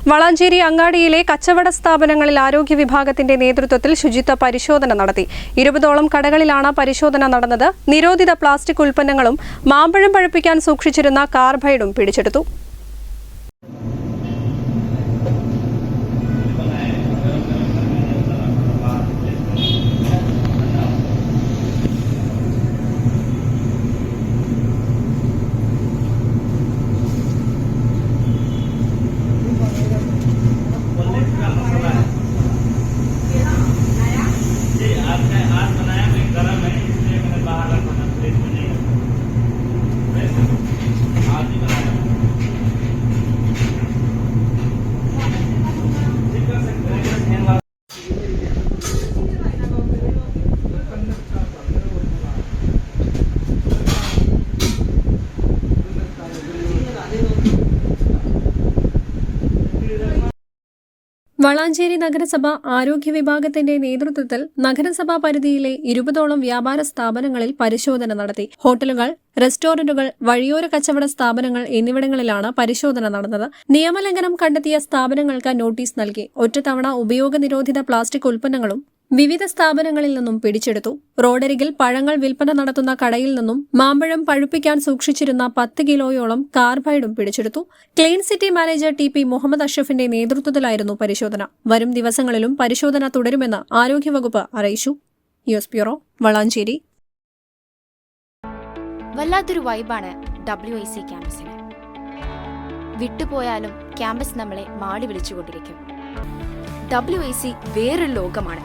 വളാഞ്ചേരി അങ്ങാടിയിലെ കച്ചവട സ്ഥാപനങ്ങളിൽ ആരോഗ്യ വിഭാഗത്തിന്റെ നേതൃത്വത്തിൽ ശുചിത്വ പരിശോധന നടത്തി. 20ഓളം കടകളിലാണ് പരിശോധന നടന്നത്. നിരോധിത പ്ലാസ്റ്റിക് ഉൽപ്പന്നങ്ങളും മാമ്പഴം പഴുപ്പിക്കാൻ സൂക്ഷിച്ചിരുന്ന കാർബൈഡും പിടിച്ചെടുത്തു. വളാഞ്ചേരി നഗരസഭ ആരോഗ്യ വിഭാഗത്തിന്റെ നേതൃത്വത്തിൽ നഗരസഭാ പരിധിയിലെ 20ഓളം വ്യാപാര സ്ഥാപനങ്ങളിൽ പരിശോധന നടത്തി. ഹോട്ടലുകൾ, റെസ്റ്റോറന്റുകൾ, വഴിയോര കച്ചവട സ്ഥാപനങ്ങൾ എന്നിവിടങ്ങളിലാണ് പരിശോധന നടന്നത്. നിയമലംഘനം കണ്ടെത്തിയ സ്ഥാപനങ്ങൾക്ക് നോട്ടീസ് നൽകി. ഒറ്റത്തവണ ഉപയോഗ നിരോധിത പ്ലാസ്റ്റിക് ഉൽപ്പന്നങ്ങളും വിവിധ സ്ഥാപനങ്ങളിൽ നിന്നും പിടിച്ചെടുത്തു. റോഡരികിൽ പഴങ്ങൾ വിൽപ്പന നടത്തുന്ന കടയിൽ നിന്നും മാമ്പഴം പഴുപ്പിക്കാൻ സൂക്ഷിച്ചിരുന്ന 10 കിലോയോളം കാർബൈഡും പിടിച്ചെടുത്തു. Clean city manager TP Muhammad അഷ്റഫിന്റെ നേതൃത്വത്തിലായിരുന്നു പരിശോധന. വരും ദിവസങ്ങളിലും പരിശോധന തുടരുമെന്ന് ആരോഗ്യവകുപ്പ് അറിയിച്ചു. News bureau, Valanchery. വല്ലാത്തൊരു വൈബാണ് WIC ക്യാമ്പസിന്. വിട്ടുപോയാലും ക്യാമ്പസ് നമ്മളെ മാടി വിളിച്ചുകൊണ്ടിരിക്കും. WIC വേറൊരു ലോകമാണ്.